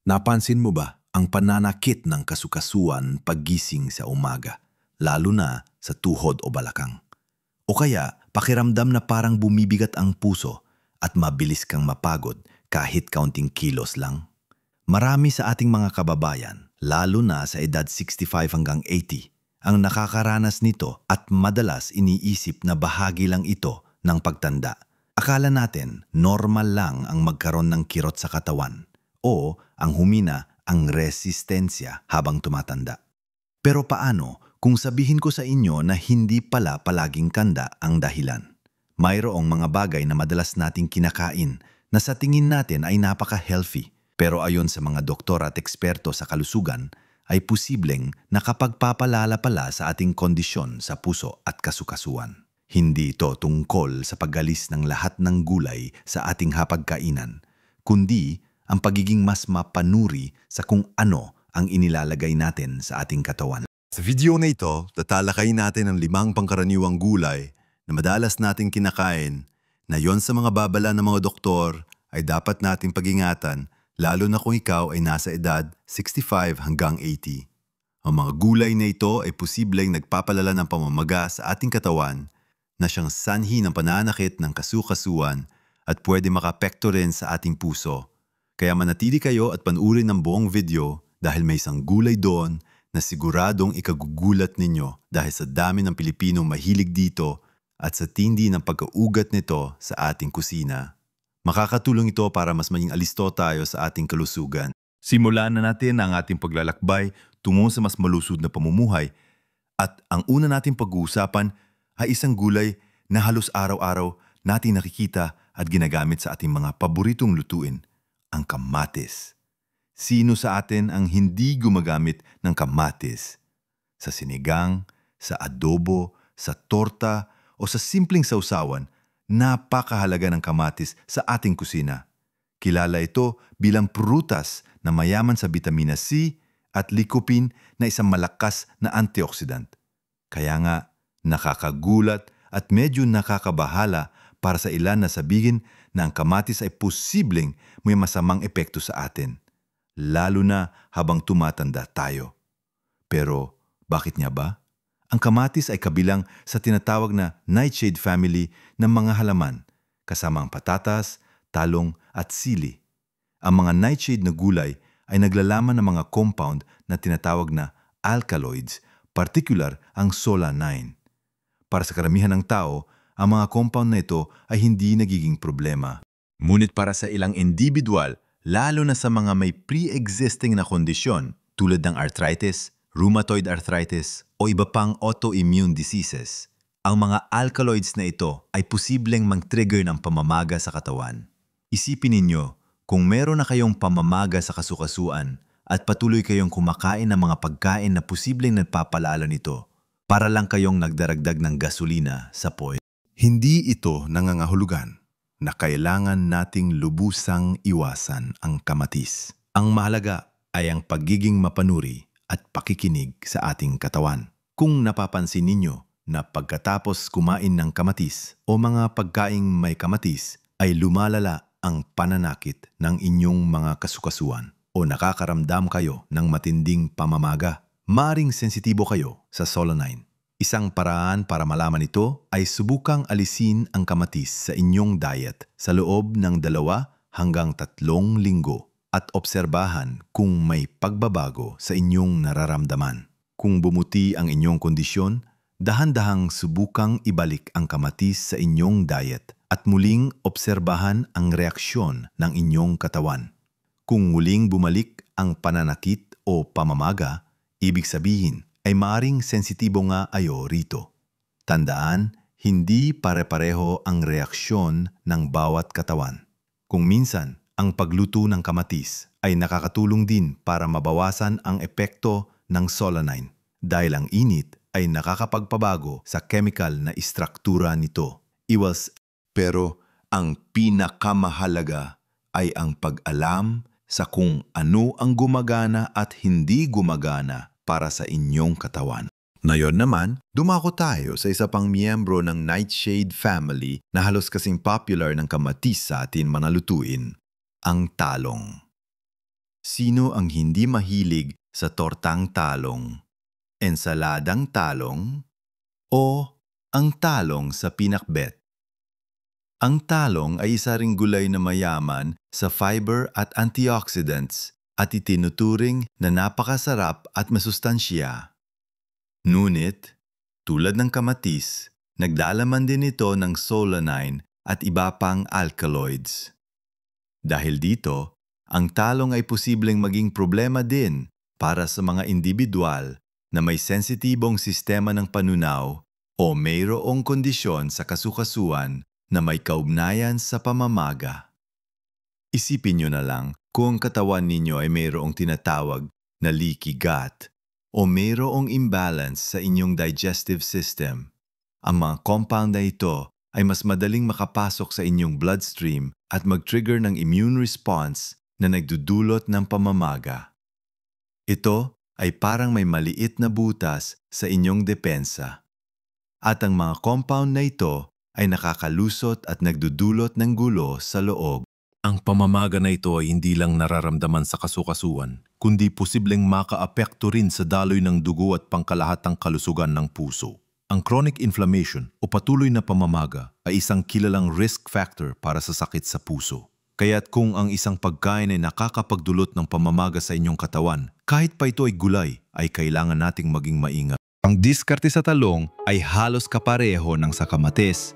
Napansin mo ba ang pananakit ng kasukasuan paggising sa umaga, lalo na sa tuhod o balakang? O kaya pakiramdam na parang bumibigat ang puso at mabilis kang mapagod kahit kaunting kilos lang? Marami sa ating mga kababayan, lalo na sa edad 65 hanggang 80, ang nakakaranas nito at madalas iniisip na bahagi lang ito ng pagtanda. Akala natin normal lang ang magkaroon ng kirot sa katawan o ang humina ang resistensya habang tumatanda. Pero paano kung sabihin ko sa inyo na hindi pala palaging tanda ang dahilan? Mayroong mga bagay na madalas nating kinakain na sa tingin natin ay napaka-healthy. Pero ayon sa mga doktor at eksperto sa kalusugan, ay posibleng nakapagpapalala pala sa ating kondisyon sa puso at kasukasuan. Hindi ito tungkol sa paggalis ng lahat ng gulay sa ating hapagkainan, kundi ang pagiging mas mapanuri sa kung ano ang inilalagay natin sa ating katawan. Sa video na ito, tatalakayin natin ang 5 pangkaraniwang gulay na madalas nating kinakain na yon sa mga babala ng mga doktor ay dapat nating pag-ingatan, lalo na kung ikaw ay nasa edad 65 hanggang 80. Ang mga gulay na ito ay posibleng nagpapalala ng pamamaga sa ating katawan na siyang sanhi ng pananakit ng kasukasuan at pwede makapekto rin sa ating puso. Kaya manatili kayo at panuurin ng buong video dahil may isang gulay doon na siguradong ikagugulat ninyo dahil sa dami ng Pilipinong mahilig dito at sa tindi ng pagkaugat nito sa ating kusina. Makakatulong ito para mas maging alisto tayo sa ating kalusugan. Simulan na natin ang ating paglalakbay tungo sa mas malusog na pamumuhay. At ang una nating pag-uusapan ay isang gulay na halos araw-araw natin nakikita at ginagamit sa ating mga paboritong lutuin, ang kamatis. Sino sa atin ang hindi gumagamit ng kamatis? Sa sinigang, sa adobo, sa torta o sa simpleng sausawan, napakahalaga ng kamatis sa ating kusina. Kilala ito bilang prutas na mayaman sa vitamina C at lycopene na isang malakas na antioxidant. Kaya nga, nakakagulat at medyo nakakabahala para sa ilan na sabihin na ang kamatis ay posibleng may masamang epekto sa atin, lalo na habang tumatanda tayo. Pero bakit nga ba? Ang kamatis ay kabilang sa tinatawag na nightshade family ng mga halaman, kasama ang patatas, talong at sili. Ang mga nightshade na gulay ay naglalaman ng mga compound na tinatawag na alkaloids, particular ang solanine. Para sa karamihan ng tao, ang mga compound na ito ay hindi nagiging problema. Ngunit para sa ilang individual, lalo na sa mga may pre-existing na kondisyon tulad ng arthritis, rheumatoid arthritis o iba pang autoimmune diseases, ang mga alkaloids na ito ay posibleng mang-trigger ng pamamaga sa katawan. Isipin ninyo, kung meron na kayong pamamaga sa kasukasuan at patuloy kayong kumakain ng mga pagkain na posibleng nagpapalala nito, para lang kayong nagdaragdag ng gasolina sa poy. Hindi ito nangangahulugan na kailangan nating lubusang iwasan ang kamatis. Ang mahalaga ay ang pagiging mapanuri at pakikinig sa ating katawan. Kung napapansin ninyo na pagkatapos kumain ng kamatis o mga pagkaing may kamatis ay lumalala ang pananakit ng inyong mga kasukasuan o nakakaramdam kayo ng matinding pamamaga, maaring sensitibo kayo sa solanine. Isang paraan para malaman ito ay subukang alisin ang kamatis sa inyong diet sa loob ng 2 hanggang 3 linggo. At obserbahan kung may pagbabago sa inyong nararamdaman. Kung bumuti ang inyong kondisyon, dahan-dahang subukang ibalik ang kamatis sa inyong diet at muling obserbahan ang reaksyon ng inyong katawan. Kung muling bumalik ang pananakit o pamamaga, ibig sabihin ay maaring sensitibo nga ayo rito. Tandaan, hindi pare-pareho ang reaksyon ng bawat katawan. Kung minsan, ang pagluto ng kamatis ay nakakatulong din para mabawasan ang epekto ng solanine dahil ang init ay nakakapagpabago sa chemical na istruktura nito. Pero ang pinakamahalaga ay ang pag-alam sa kung ano ang gumagana at hindi gumagana para sa inyong katawan. Ngayon naman, dumako tayo sa isa pang miyembro ng nightshade family na halos kasing popular ng kamatis sa atin mga lutuin. Ang talong. Sino ang hindi mahilig sa tortang talong, ensaladang talong, o ang talong sa pinakbet? Ang talong ay isa ring gulay na mayaman sa fiber at antioxidants at itinuturing na napakasarap at masustansya. Ngunit, tulad ng kamatis, nagdalaman din ito ng solanine at iba pang alkaloids. Dahil dito, ang talong ay posibleng maging problema din para sa mga individual na may sensitibong sistema ng panunaw o mayroong kondisyon sa kasukasuan na may kaugnayan sa pamamaga. Isipin nyo na lang kung ang katawan ninyo ay mayroong tinatawag na leaky gut o mayroong imbalance sa inyong digestive system. Ang mga compound na ito ay mas madaling makapasok sa inyong bloodstream at mag-trigger ng immune response na nagdudulot ng pamamaga. Ito ay parang may maliit na butas sa inyong depensa. At ang mga compound na ito ay nakakalusot at nagdudulot ng gulo sa loob. Ang pamamaga na ito ay hindi lang nararamdaman sa kasukasuan, kundi posibleng makaapekto rin sa daloy ng dugo at pangkalahatang kalusugan ng puso. Ang chronic inflammation o patuloy na pamamaga ay isang kilalang risk factor para sa sakit sa puso. Kaya't kung ang isang pagkain ay nakakapagdulot ng pamamaga sa inyong katawan, kahit pa ito ay gulay, ay kailangan nating maging maingat. Ang diskarte sa talong ay halos kapareho ng sa kamatis.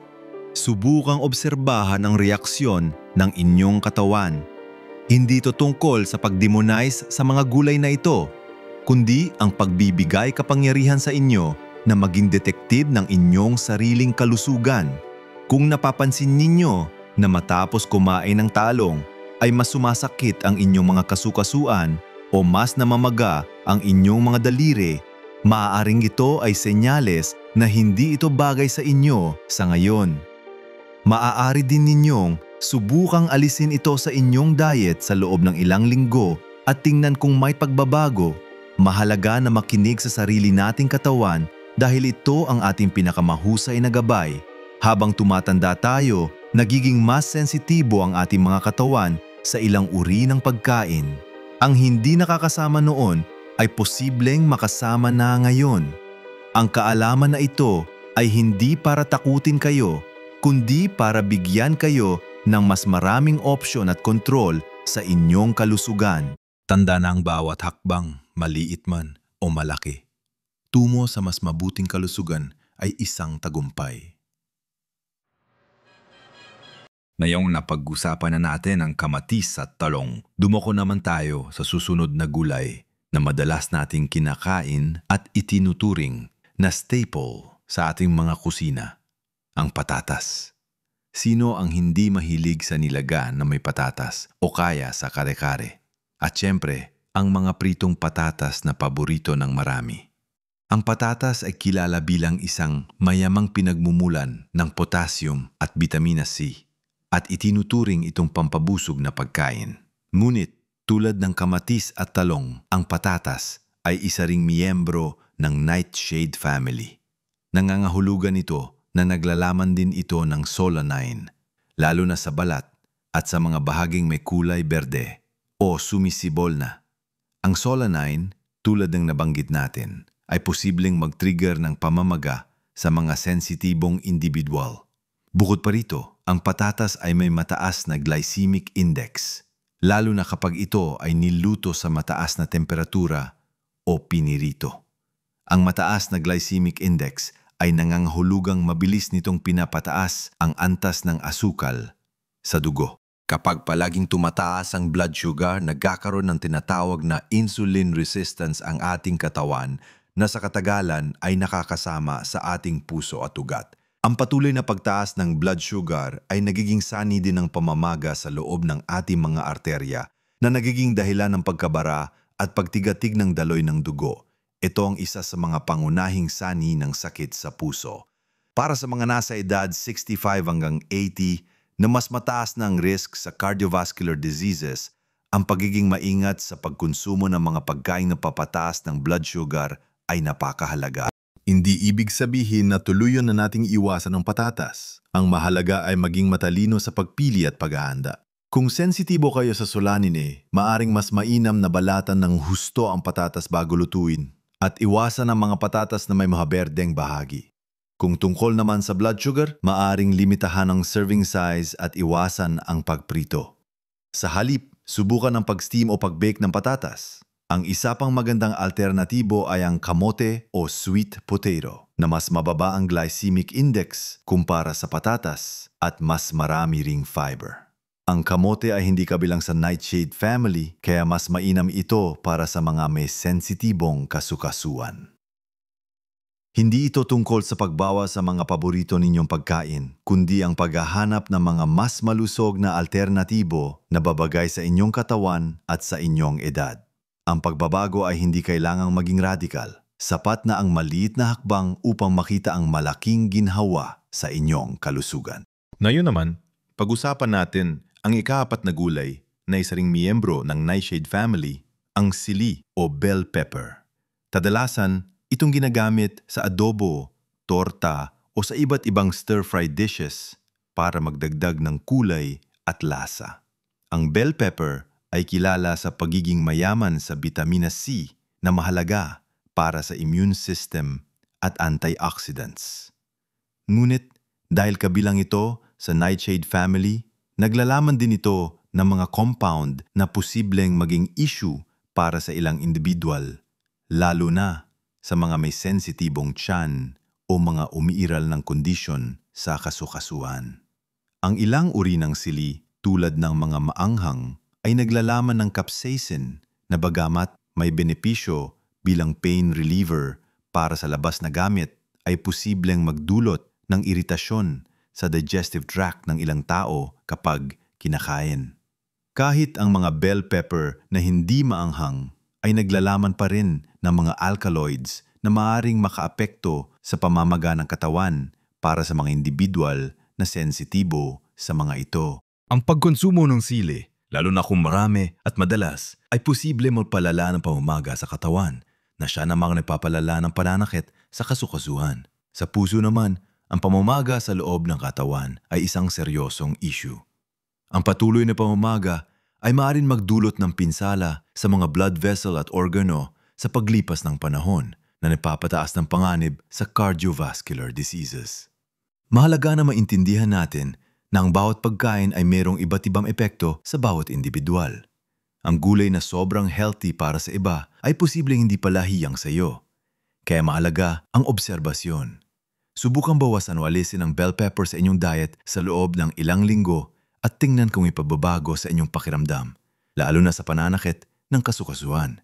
Subukang obserbahan ang reaksyon ng inyong katawan. Hindi ito tungkol sa pag-demonize sa mga gulay na ito, kundi ang pagbibigay kapangyarihan sa inyo na maging detektive ng inyong sariling kalusugan. Kung napapansin ninyo na matapos kumain ng talong ay mas sumasakit ang inyong mga kasukasuan o mas namamaga ang inyong mga daliri, maaaring ito ay senyales na hindi ito bagay sa inyo sa ngayon. Maaari din ninyong subukang alisin ito sa inyong diet sa loob ng ilang linggo at tingnan kung may pagbabago. Mahalaga na makinig sa sarili nating katawan dahil ito ang ating pinakamahusay na gabay. Habang tumatanda tayo, nagiging mas sensitibo ang ating mga katawan sa ilang uri ng pagkain. Ang hindi nakakasama noon ay posibleng makasama na ngayon. Ang kaalaman na ito ay hindi para takutin kayo, kundi para bigyan kayo ng mas maraming opsyon at kontrol sa inyong kalusugan. Tanda na ang bawat hakbang, maliit man o malaki. Tungo sa mas mabuting kalusugan ay isang tagumpay. Ngayong napag-usapan na natin ang kamatis at talong, dumako naman tayo sa susunod na gulay na madalas nating kinakain at itinuturing na staple sa ating mga kusina, ang patatas. Sino ang hindi mahilig sa nilaga na may patatas o kaya sa kare-kare? At syempre, ang mga pritong patatas na paborito ng marami. Ang patatas ay kilala bilang isang mayamang pinagmumulan ng potassium at vitamina C at itinuturing itong pampabusog na pagkain. Ngunit tulad ng kamatis at talong, ang patatas ay isa ring miyembro ng nightshade family. Nangangahulugan ito na naglalaman din ito ng solanine, lalo na sa balat at sa mga bahaging may kulay berde o sumisibol na. Ang solanine, tulad ng nabanggit natin, ay posibleng mag-trigger ng pamamaga sa mga sensitibong individual. Bukod pa rito, ang patatas ay may mataas na glycemic index, lalo na kapag ito ay niluto sa mataas na temperatura o pinirito. Ang mataas na glycemic index ay nangangahulugang mabilis nitong pinapataas ang antas ng asukal sa dugo. Kapag palaging tumataas ang blood sugar, nagkakaroon ng tinatawag na insulin resistance ang ating katawan na sa katagalan ay nakakasama sa ating puso at ugat. Ang patuloy na pagtaas ng blood sugar ay nagiging sanhi din ng pamamaga sa loob ng ating mga arterya na nagiging dahilan ng pagkabara at pagtigatig ng daloy ng dugo. Ito ang isa sa mga pangunahing sanhi ng sakit sa puso. Para sa mga nasa edad 65 hanggang 80 na mas mataas na ang risk sa cardiovascular diseases, ang pagiging maingat sa pagkonsumo ng mga pagkain na papataas ng blood sugar ay napakahalaga. Hindi ibig sabihin na tuluyan na nating iwasan ang patatas. Ang mahalaga ay maging matalino sa pagpili at paghahanda. Kung sensitibo kayo sa solanin maaring mas mainam na balatan ng husto ang patatas bago lutuin at iwasan ang mga patatas na may mahaberdeng bahagi. Kung tungkol naman sa blood sugar, maaring limitahan ang serving size at iwasan ang pagprito. Sa halip, subukan ang pag-steam o pag-bake ng patatas. Ang isa pang magandang alternatibo ay ang kamote o sweet potato na mas mababa ang glycemic index kumpara sa patatas at mas marami ring fiber. Ang kamote ay hindi kabilang sa nightshade family kaya mas mainam ito para sa mga may sensitibong kasukasuan. Hindi ito tungkol sa pagbawas sa mga paborito ninyong pagkain, kundi ang paghahanap ng mga mas malusog na alternatibo na babagay sa inyong katawan at sa inyong edad. Ang pagbabago ay hindi kailangang maging radikal. Sapat na ang maliit na hakbang upang makita ang malaking ginhawa sa inyong kalusugan. Ngayon naman, pag-usapan natin ang ika-4 na gulay na isa ring miyembro ng nightshade family, ang sili o bell pepper. Kadalasan, itong ginagamit sa adobo, torta o sa iba't ibang stir-fried dishes para magdagdag ng kulay at lasa. Ang bell pepper ay kilala sa pagiging mayaman sa vitamina C na mahalaga para sa immune system at antioxidants. Ngunit dahil kabilang ito sa nightshade family, naglalaman din ito ng mga compound na posibleng maging issue para sa ilang individual, lalo na sa mga may sensitibong tiyan o mga umiiral ng kondisyon sa kasukasuan. Ang ilang uri ng sili tulad ng mga maanghang ay naglalaman ng capsaicin na bagamat may benepisyo bilang pain reliever para sa labas na gamit ay posibleng magdulot ng iritasyon sa digestive tract ng ilang tao kapag kinakain. Kahit ang mga bell pepper na hindi maanghang ay naglalaman pa rin ng mga alkaloids na maaaring makaapekto sa pamamaga ng katawan para sa mga individual na sensitibo sa mga ito. Ang pagkonsumo ng sili, lalo na kung marami at madalas, ay posible magpalala ng pamamaga sa katawan na siya namang nagpapalala ng pananakit sa kasukasuhan. Sa puso naman, ang pamamaga sa loob ng katawan ay isang seryosong issue. Ang patuloy na pamamaga ay maaaring magdulot ng pinsala sa mga blood vessel at organo sa paglipas ng panahon na nagpapataas ng panganib sa cardiovascular diseases. Mahalaga na maintindihan natin na ang bawat pagkain ay mayroong iba't ibang epekto sa bawat individual. Ang gulay na sobrang healthy para sa iba ay posibleng hindi pala hiyang sa iyo. Kaya mahalaga ang obserbasyon. Subukang bawasan o alisin ang bell pepper sa inyong diet sa loob ng ilang linggo at tingnan kung may pagbabago sa inyong pakiramdam, lalo na sa pananakit ng kasukasuan.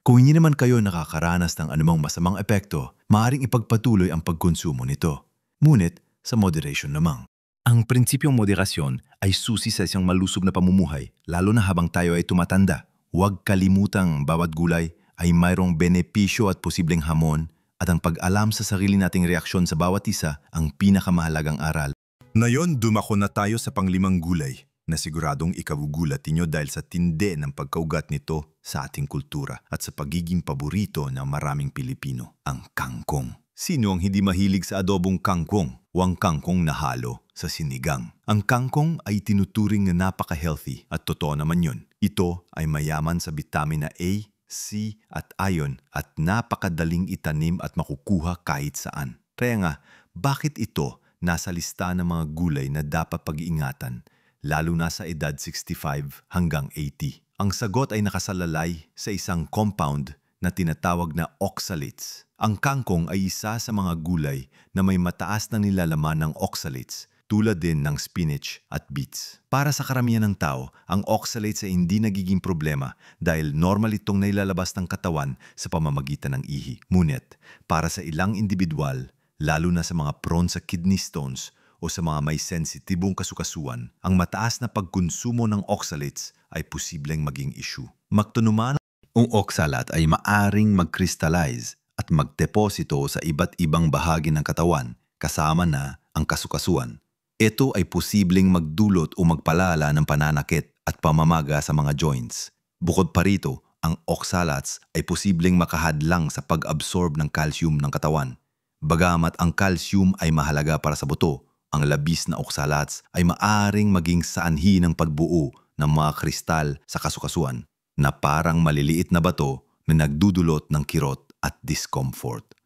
Kung hindi naman kayo nakakaranas ng anumang masamang epekto, maaaring ipagpatuloy ang pagkonsumo nito. Ngunit sa moderation lamang. Ang prinsipyong moderasyon ay susi sa isang malusog na pamumuhay, lalo na habang tayo ay tumatanda. Huwag kalimutang bawat gulay ay mayroong benepisyo at posibleng hamon at ang pag-alam sa sarili nating reaksyon sa bawat isa ang pinakamahalagang aral. Ngayon, dumako na tayo sa panglimang gulay na siguradong ikagugulat ninyo dahil sa tindi ng pagkaugat nito sa ating kultura at sa pagiging paborito ng maraming Pilipino, ang kangkong. Sino ang hindi mahilig sa adobong kangkong o ang kangkong na halo sa sinigang? Ang kangkong ay tinuturing na napaka-healthy at totoo naman yun. Ito ay mayaman sa vitamina A, C at iron at napakadaling itanim at makukuha kahit saan. Kaya nga, bakit ito nasa lista ng mga gulay na dapat pag-iingatan, lalo na sa edad 65 hanggang 80? Ang sagot ay nakasalalay sa isang compound na tinatawag na oxalates. Ang kangkong ay isa sa mga gulay na may mataas na nilalaman ng oxalates tulad din ng spinach at beets. Para sa karamihan ng tao, ang oxalates ay hindi nagiging problema dahil normal itong nailalabas ng katawan sa pamamagitan ng ihi. Ngunit, para sa ilang individual, lalo na sa mga prone sa kidney stones o sa mga may sensitibong kasukasuan, ang mataas na pagkonsumo ng oxalates ay posibleng maging issue. Magtunuman, ang oxalate ay maaring mag-crystallize at magdeposito sa iba't ibang bahagi ng katawan kasama na ang kasukasuan. Ito ay posibleng magdulot o magpalala ng pananakit at pamamaga sa mga joints. Bukod pa rito, ang oxalates ay posibleng makahadlang sa pag-absorb ng calcium ng katawan. Bagamat ang calcium ay mahalaga para sa buto, ang labis na oxalates ay maaring maging saanhi ng pagbuo ng mga kristal sa kasukasuan na parang maliliit na bato na nagdudulot ng kirot at discomfort.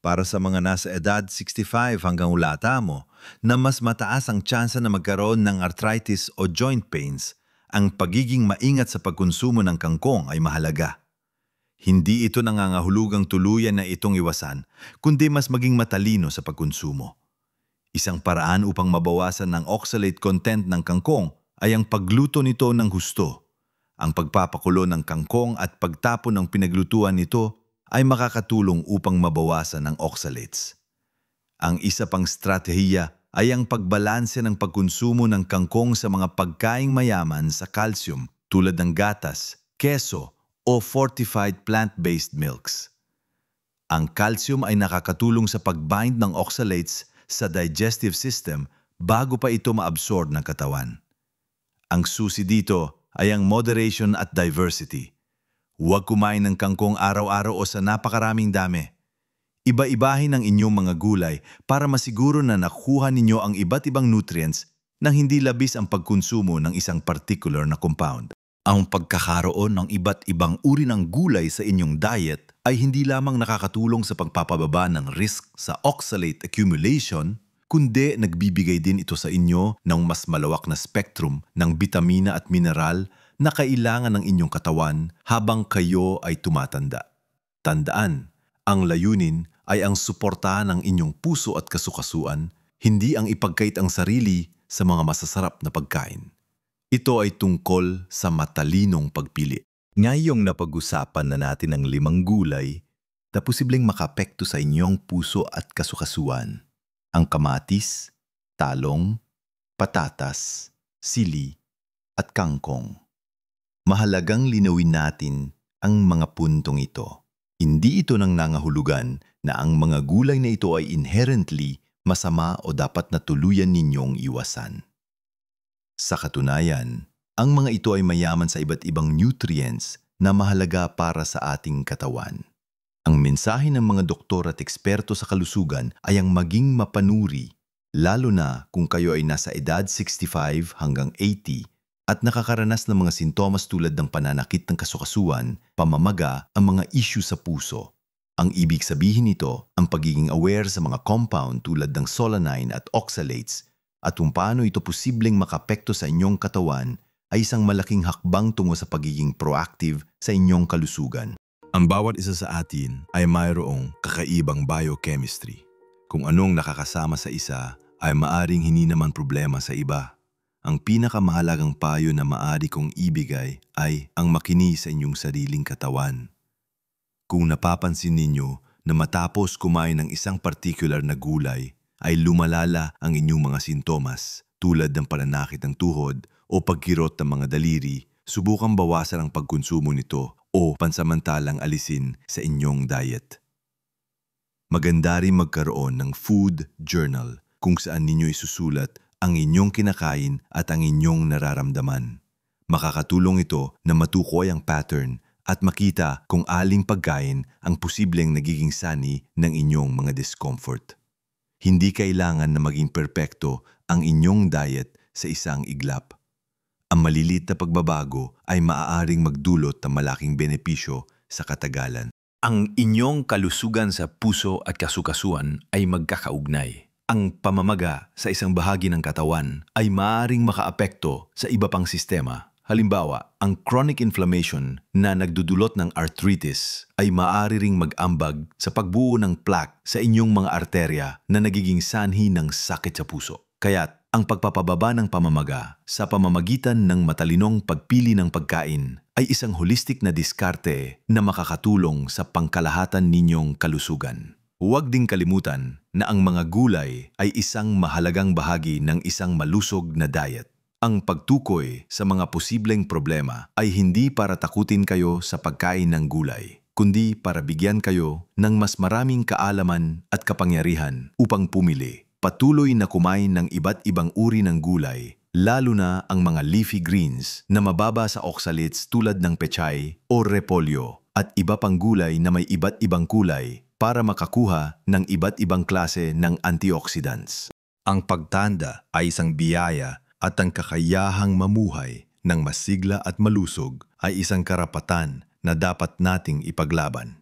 Para sa mga nasa edad 65 hanggang ulata mo na mas mataas ang tsansa na magkaroon ng arthritis o joint pains, ang pagiging maingat sa pagkonsumo ng kangkong ay mahalaga. Hindi ito nangangahulugang tuluyan na itong iwasan, kundi mas maging matalino sa pagkonsumo. Isang paraan upang mabawasan ng oxalate content ng kangkong ay ang pagluto nito ng husto. Ang pagpapakulo ng kangkong at pagtapon ng pinaglutuan nito ay makakatulong upang mabawasan ang oxalates. Ang isa pang stratehiya ay ang pagbalanse ng pagkonsumo ng kangkong sa mga pagkaing mayaman sa calcium tulad ng gatas, keso o fortified plant-based milks. Ang calcium ay nakakatulong sa pagbind ng oxalates sa digestive system bago pa ito maabsorb ng katawan. Ang susi dito ay ang moderation at diversity. Huwag kumain ng kangkong araw-araw o sa napakaraming dami. Iba-ibahin ang inyong mga gulay para masiguro na nakuha ninyo ang iba't ibang nutrients nang hindi labis ang pagkonsumo ng isang particular na compound. Ang pagkakaroon ng iba't ibang uri ng gulay sa inyong diet ay hindi lamang nakakatulong sa pagpapababa ng risk sa oxalate accumulation, kundi nagbibigay din ito sa inyo ng mas malawak na spectrum ng bitamina at mineral na kailangan ng inyong katawan habang kayo ay tumatanda. Tandaan, ang layunin ay ang suportahan ng inyong puso at kasukasuan, hindi ang ipagkait ang sarili sa mga masasarap na pagkain. Ito ay tungkol sa matalinong pagpili. Ngayong napag-usapan na natin ang 5 gulay na posibleng makapekto sa inyong puso at kasukasuan. Ang kamatis, talong, patatas, sili, at kangkong. Mahalagang linawin natin ang mga puntong ito. Hindi ito nang nangahulugan na ang mga gulay na ito ay inherently masama o dapat na tuluyan ninyong iwasan. Sa katunayan, ang mga ito ay mayaman sa iba't ibang nutrients na mahalaga para sa ating katawan. Ang mensahe ng mga doktor at eksperto sa kalusugan ay ang maging mapanuri, lalo na kung kayo ay nasa edad 65 hanggang 80 at nakakaranas ng mga sintomas tulad ng pananakit ng kasukasuan, pamamaga, ang mga issue sa puso. Ang ibig sabihin nito, ang pagiging aware sa mga compound tulad ng solanine at oxalates at kung paano ito posibleng makapekto sa inyong katawan ay isang malaking hakbang tungo sa pagiging proactive sa inyong kalusugan. Ang bawat isa sa atin ay mayroong kakaibang biochemistry. Kung anong nakakasama sa isa ay maaring hindi naman problema sa iba. Ang pinakamahalagang payo na maaari kong ibigay ay ang makinig sa inyong sariling katawan. Kung napapansin ninyo na matapos kumain ng isang particular na gulay ay lumalala ang inyong mga sintomas tulad ng pananakit ng tuhod o pagkirot ng mga daliri, subukang bawasan ang pagkonsumo nito o pansamantalang alisin sa inyong diet. Maganda rin magkaroon ng food journal kung saan ninyo isusulat ang inyong kinakain at ang inyong nararamdaman. Makakatulong ito na matukoy ang pattern at makita kung aling pagkain ang posibleng nagiging sani ng inyong mga discomfort. Hindi kailangan na maging perpekto ang inyong diet sa isang iglap. Ang malilit na pagbabago ay maaaring magdulot ng malaking benepisyo sa katagalan. Ang inyong kalusugan sa puso at kasukasuan ay magkakaugnay. Ang pamamaga sa isang bahagi ng katawan ay maaaring makaapekto sa iba pang sistema. Halimbawa, ang chronic inflammation na nagdudulot ng arthritis ay maaari ring mag-ambag sa pagbuo ng plaque sa inyong mga arterya na nagiging sanhi ng sakit sa puso. Kaya't ang pagpapababa ng pamamaga sa pamamagitan ng matalinong pagpili ng pagkain ay isang holistic na diskarte na makakatulong sa pangkalahatan ninyong kalusugan. Huwag ding kalimutan na ang mga gulay ay isang mahalagang bahagi ng isang malusog na diet. Ang pagtukoy sa mga posibleng problema ay hindi para takutin kayo sa pagkain ng gulay, kundi para bigyan kayo ng mas maraming kaalaman at kapangyarihan upang pumili. Patuloy na kumain ng iba't ibang uri ng gulay, lalo na ang mga leafy greens na mababa sa oxalates tulad ng pechay o repolyo at iba pang gulay na may iba't ibang kulay para makakuha ng iba't ibang klase ng antioxidants. Ang pagtanda ay isang biyaya at ang kakayahang mamuhay ng masigla at malusog ay isang karapatan na dapat nating ipaglaban.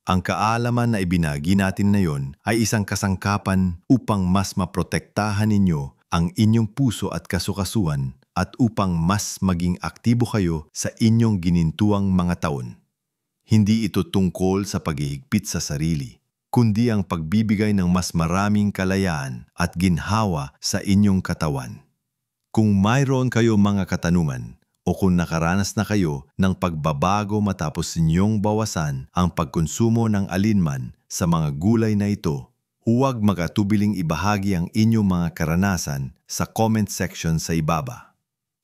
Ang kaalaman na ibinagi natin na yon ay isang kasangkapan upang mas maprotektahan ninyo ang inyong puso at kasukasuan at upang mas maging aktibo kayo sa inyong ginintuang mga taon. Hindi ito tungkol sa paghihigpit sa sarili, kundi ang pagbibigay ng mas maraming kalayaan at ginhawa sa inyong katawan. Kung mayroon kayo mga katanungan o kung nakaranas na kayo ng pagbabago matapos ninyong bawasan ang pagkonsumo ng alinman sa mga gulay na ito, huwag magatubiling ibahagi ang inyong mga karanasan sa comment section sa ibaba.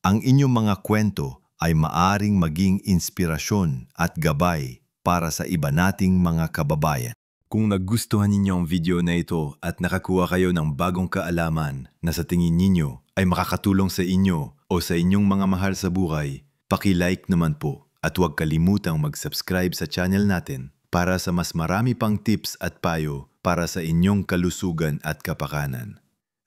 Ang inyong mga kwento ay maaring maging inspirasyon at gabay para sa iba nating mga kababayan. Kung nagustuhan ninyo ang video na ito at nakakuha kayo ng bagong kaalaman na sa tingin ninyo ay makakatulong sa inyo o sa inyong mga mahal sa buhay, paki-like naman po at huwag kalimutang mag-subscribe sa channel natin para sa mas marami pang tips at payo para sa inyong kalusugan at kapakanan.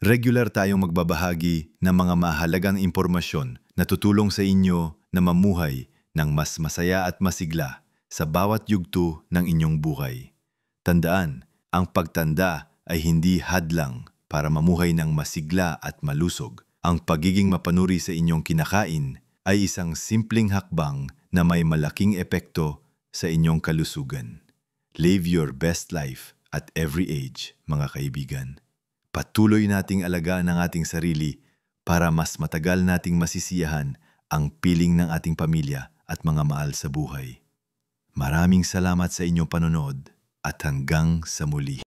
Regular tayong magbabahagi ng mga mahalagang impormasyon na tutulong sa inyo na mamuhay ng mas masaya at masigla sa bawat yugto ng inyong buhay. Tandaan, ang pagtanda ay hindi hadlang para mamuhay ng masigla at malusog. Ang pagiging mapanuri sa inyong kinakain ay isang simpleng hakbang na may malaking epekto sa inyong kalusugan. Live your best life at every age, mga kaibigan. Patuloy nating alagaan ang ating sarili para mas matagal nating masisiyahan ang piling ng ating pamilya at mga mahal sa buhay. Maraming salamat sa inyong panonood. At hanggang sa muli.